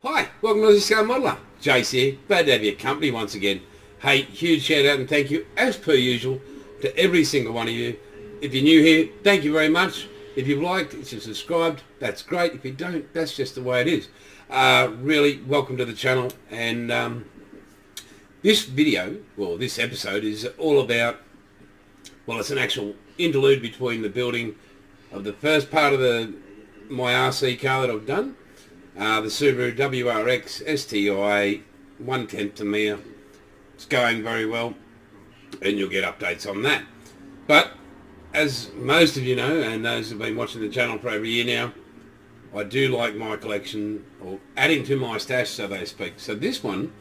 Hi, welcome to the Scale Modeller. Jace here, glad to have your company once again. Hey, huge shout out and thank you as per usual to every single one of you. If you're new here, thank you very much. If you've liked, if you've subscribed, that's great. If you don't, that's just the way it is. Really, welcome to the channel. And this video, well, this episode is all about, well, it's an actual interlude between the building of the first part of my RC car that I've done. The Subaru WRX STI 110 Tamiya. It's going very well and you'll get updates on that. But as most of you know, and those who've been watching the channel for over a year now, I do like my collection, or adding to my stash, so to speak. So this one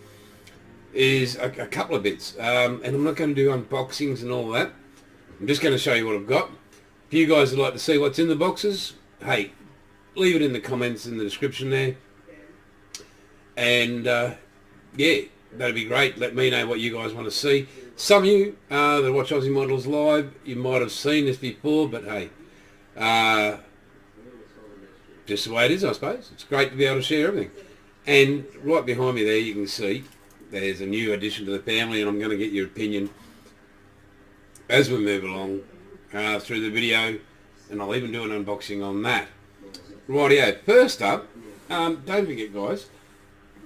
is a couple of bits, and I'm not going to do unboxings and all that. I'm just going to show you what I've got. If you guys would like to see what's in the boxes, hey, leave it in the comments in the description there. And yeah, that'd be great. Let me know what you guys want to see. Some of you that watch Aussie Models live, you might have seen this before, but hey, just the way it is, I suppose. It's great to be able to share everything. And right behind me there, you can see there's a new addition to the family, and I'm going to get your opinion as we move along through the video, and I'll even do an unboxing on that. Rightio, first up, don't forget guys,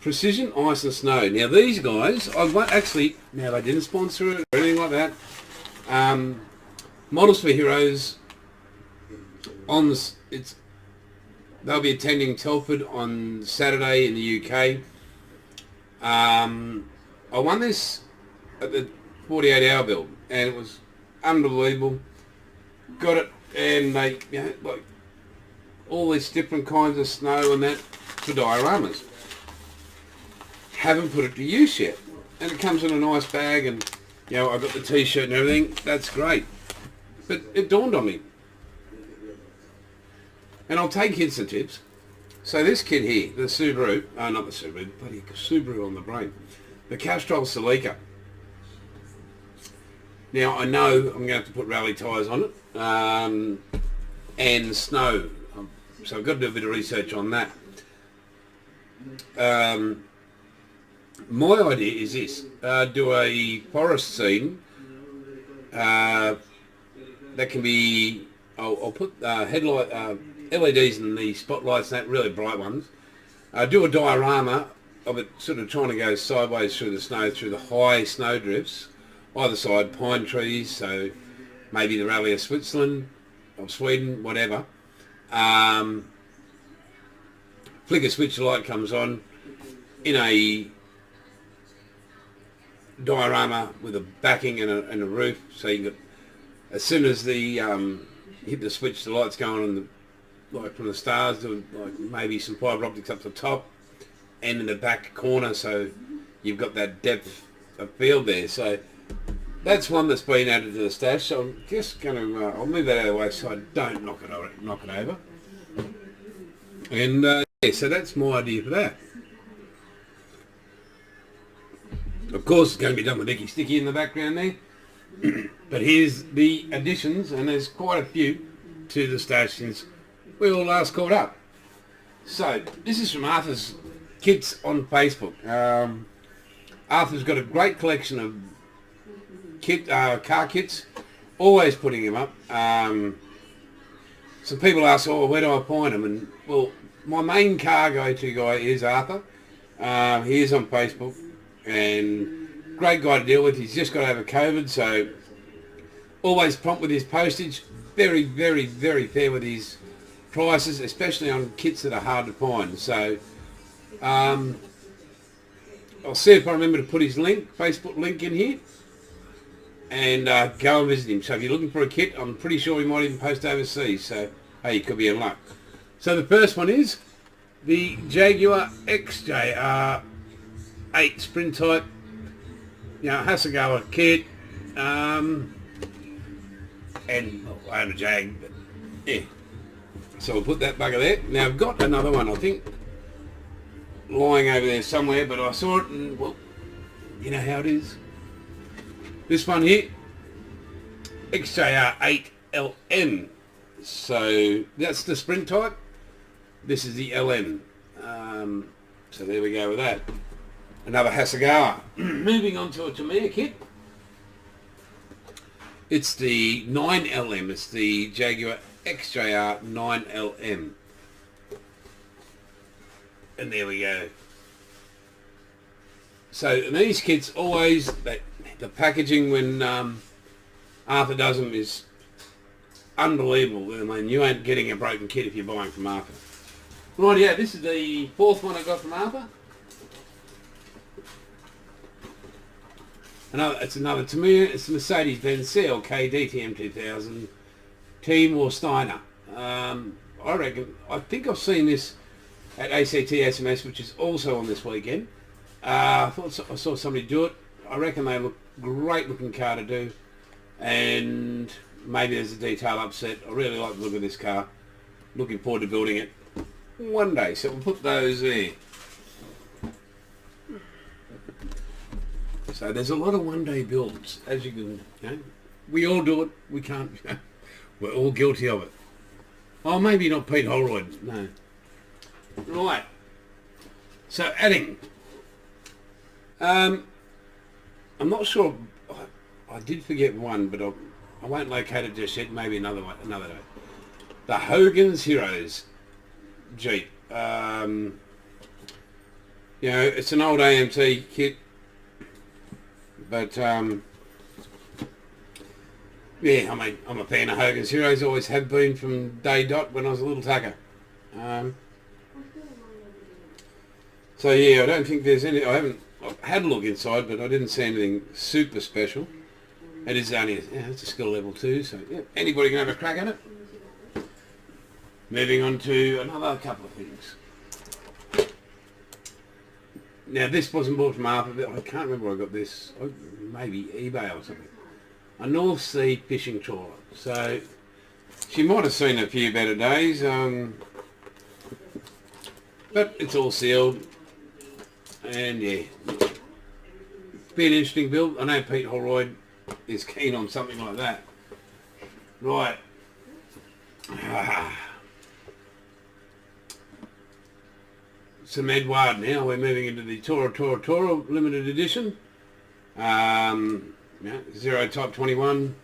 Precision Ice and Snow. Now these guys, they didn't sponsor it or anything like that. Models for Heroes, they'll be attending Telford on Saturday in the UK. I won this at the 48-hour build, and it was unbelievable. Got it, and they, you know, like all these different kinds of snow and that for dioramas. Haven't put it to use yet, and it comes in a nice bag, and you know, I got the t-shirt and everything. That's great, but it dawned on me, and I'll take hints and tips. So this kit here, the Subaru, not the Subaru, bloody Subaru on the brain, the Castrol Celica. Now I know I'm going to have to put rally tyres on it, and snow. So I've got to do a bit of research on that. My idea is this, do a forest scene that can be, I'll put headlight, LEDs in the spotlights, and that really bright ones. Do a diorama of it sort of trying to go sideways through the snow, through the high snow drifts, either side, pine trees, so maybe the Rally of Switzerland, of Sweden, whatever. Flicker switch light comes on in a diorama with a backing and a roof, so you got, as soon as the hit the switch, the lights go on, and like from the stars to like maybe some fibre optics up the top and in the back corner, so you've got that depth of field there. So that's one that's been added to the stash. So I'm just going to I'll move that out of the way so I don't knock it over. And yeah, so that's my idea for that. Of course, it's going to be done with Icky Sticky in the background there. But here's the additions, and there's quite a few to the stash since we all last caught up. So this is from Arthur's Kits on Facebook. Arthur's got a great collection of car kits, always putting them up. Some people ask, oh, where do I find them? And well, my main car go-to guy is Arthur. He is on Facebook, and great guy to deal with. He's just got over COVID, so always prompt with his postage. Very, very, very fair with his prices, especially on kits that are hard to find. So I'll see if I remember to put his Facebook link in here, and go and visit him. So if you're looking for a kit, I'm pretty sure he might even post overseas, so hey, you could be in luck. So the first one is the Jaguar XJR 8 sprint type, you know, Hasagawa kit, and well, I own a Jag, but yeah. So we'll put that bugger there. Now I've got another one, I think, lying over there somewhere, but I saw it, and well, you know how it is. This one here, XJR 8LN. So that's the sprint type. This is the LN. So there we go with that. Another Hasegawa. Moving on to a Tamiya kit. It's the 9LM. It's the Jaguar XJR 9LM. And there we go. So these kits always, the packaging when Arthur does them is unbelievable. I mean, you ain't getting a broken kit if you're buying from Arthur. Right, yeah, this is the fourth one I got from Arthur. It's another Tamiya. It's a Mercedes-Benz CLK DTM 2000 Timor Steiner. I think I've seen this at ACT SMS, which is also on this weekend. I saw somebody do it. I reckon they look great looking car to do, and maybe there's a detail upset. I really like the look of this car. Looking forward to building it one day. So we'll put those there. So there's a lot of one-day builds, as you can, you know, we all do it. We can't, you know, we're all guilty of it. Oh, maybe not Pete Holroyd, no. Right. So adding. I'm not sure. I did forget one, but I won't locate it just yet. Maybe another day. The Hogan's Heroes Jeep. You know, it's an old AMT kit. But, yeah, I mean, I'm a fan of Hogan's Heroes, always have been from day dot when I was a little tucker. So, yeah, I don't think there's any, I've had a look inside, but I didn't see anything super special. It is only, it's a skill level 2, so, yeah, anybody can have a crack at it. Moving on to another couple of things. Now this wasn't bought from Arthur, I can't remember where I got this, maybe eBay or something. A North Sea fishing trawler. So she might have seen a few better days, but it's all sealed. And yeah, be an interesting build. I know Pete Holroyd is keen on something like that. Right. Some Edward now. We're moving into the Tora limited edition. Yeah, 0 Type 21.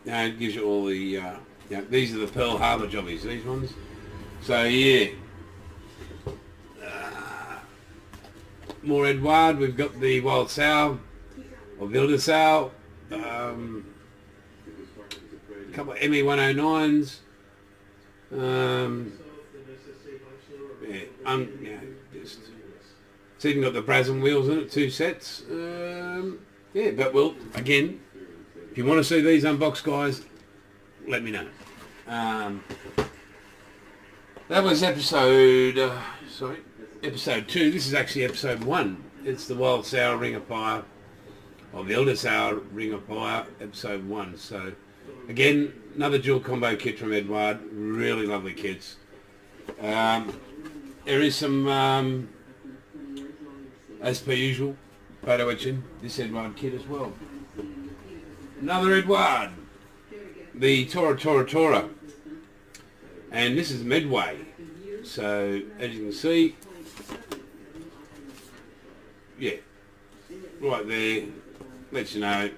It gives you all the, yeah, these are the Pearl Harbor jobbies, these ones. So yeah. More Edward. We've got the Wild Sow, or Wilde Sow. A couple of ME109s. Yeah, just it's even got the Brasm wheels in it, 2 sets. Yeah, but well, again, if you want to see these unboxed, guys, let me know. That was episode 2. This is actually episode 1. It's the Wild Sour Ring of Fire, or the Elder Sour Ring of Fire, episode 1. So again, another dual combo kit from Edward. Really lovely kits. There is some, as per usual, photo etching, this Edward kit as well. Another Edward, the Tora. And this is Medway. So, as you can see, yeah, right there, lets you know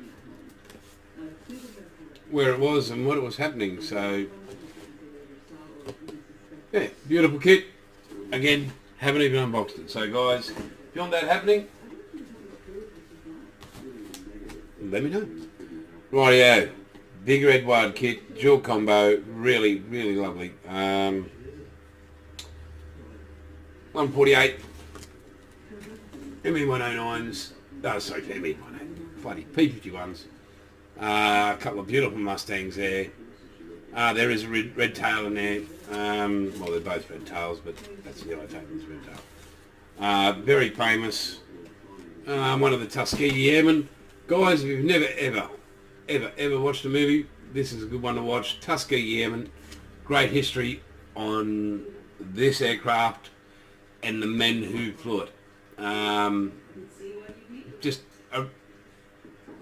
where it was and what it was happening. So, yeah, beautiful kit. Again, haven't even unboxed it. So guys, if you want that happening, let me know. Rightio, bigger Edward kit, dual combo, really lovely. 148 ME109s, sorry, ME109, bloody P51s. A couple of beautiful Mustangs there. There is a red tail in there. Well, they're both red tails, but that's the yellow tail, it's red tail. Very famous. One of the Tuskegee Airmen. Guys, if you've never ever watched a movie, this is a good one to watch. Tuskegee Airmen. Great history on this aircraft and the men who flew it. Just a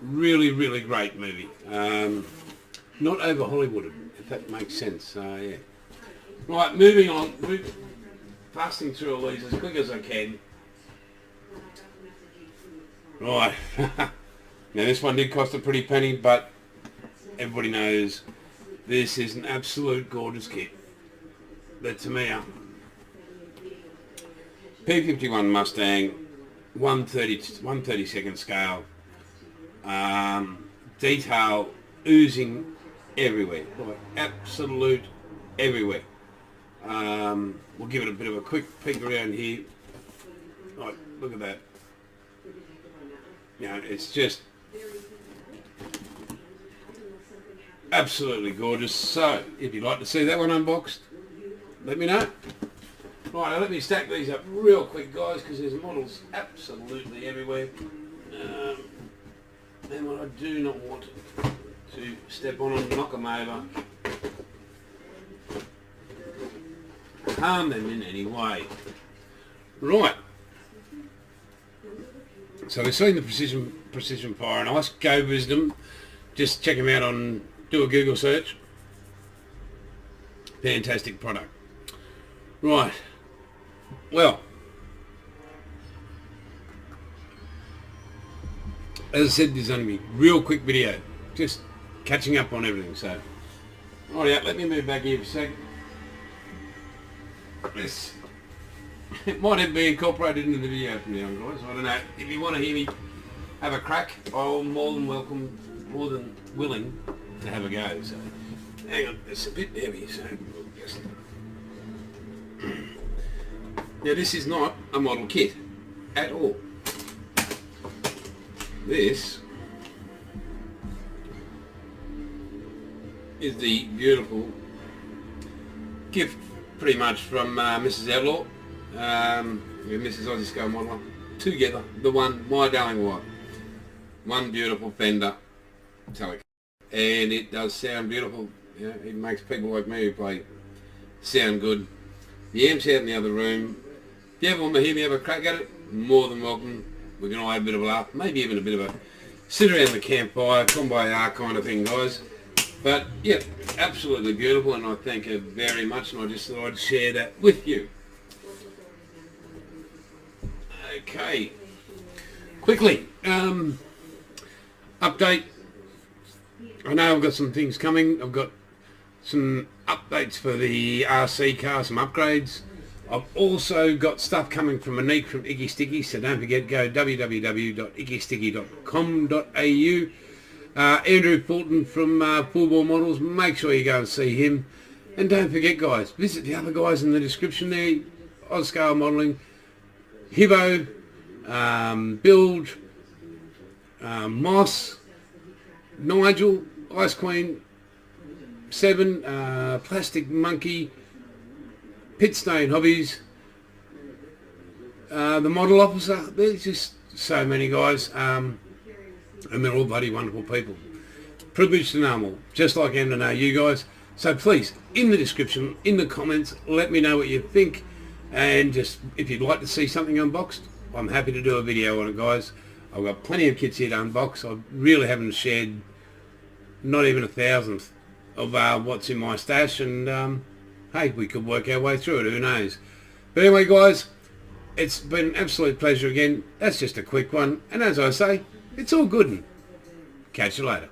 really great movie. Not over Hollywooded, if that makes sense. Yeah. Right, moving on. busting through all these as quick as I can. Right. Now this one did cost a pretty penny, but everybody knows this is an absolute gorgeous kit. The Tamiya P51 Mustang 132nd scale. Detail oozing everywhere, like absolute everywhere. We'll give it a bit of a quick peek around here. Like, look at that. You know, it's just absolutely gorgeous. So, if you'd like to see that one unboxed, let me know. Right, now let me stack these up real quick, guys, because there's models absolutely everywhere. And what I do not want to step on and knock them over, harm them in any way. Right. So we've seen the precision fire and ice. Go Wisdom. Just check them out on, do a Google search. Fantastic product. Right. Well, as I said, this is only a real quick video, just catching up on everything. So, right out. Let me move back here for a second. This, it might have been incorporated into the video from now on, guys. I don't know. If you want to hear me have a crack, I'm more than welcome, more than willing to have a go. So, hang on, it's a bit heavy, so we'll just... Now this is not a model kit at all. This is the beautiful gift pretty much from Mrs. Outlaw, Mrs. Aussie Scale Modeller, together, the one, my darling wife. One beautiful Fender metallic. And it does sound beautiful. You know, it makes people like me who play sound good. The amp's out in the other room. If you ever want to hear me have a crack at it, more than welcome. We can all have a bit of a laugh, maybe even a bit of a sit around the campfire, kumbaya kind of thing, guys. But yeah, absolutely beautiful, and I thank her very much, and I just thought I'd share that with you. Okay, quickly, update. I know I've got some things coming. I've got some updates for the RC car, some upgrades. I've also got stuff coming from Monique from Icky Sticky, so don't forget, go www.ickysticky.com.au. Andrew Fulton from Full Ball Models, make sure you go and see him. And don't forget, guys, visit the other guys in the description there. Scale Modelling, Hibbo, Bilge, MOS, Nigel, ICEQUEEN, 7, Plastic Monkey, Pitstone Hobbies, the Model Officer. There's just so many guys, and they're all bloody wonderful people. Privileged to know them all, just like I am to know you guys. So please, in the description, in the comments, let me know what you think, and just if you'd like to see something unboxed, I'm happy to do a video on it, guys. I've got plenty of kits here to unbox. I really haven't shared not even 1,000th of what's in my stash, and hey, we could work our way through it, who knows. But anyway, guys, it's been an absolute pleasure again. That's just a quick one, and as I say, it's all good, and catch you later.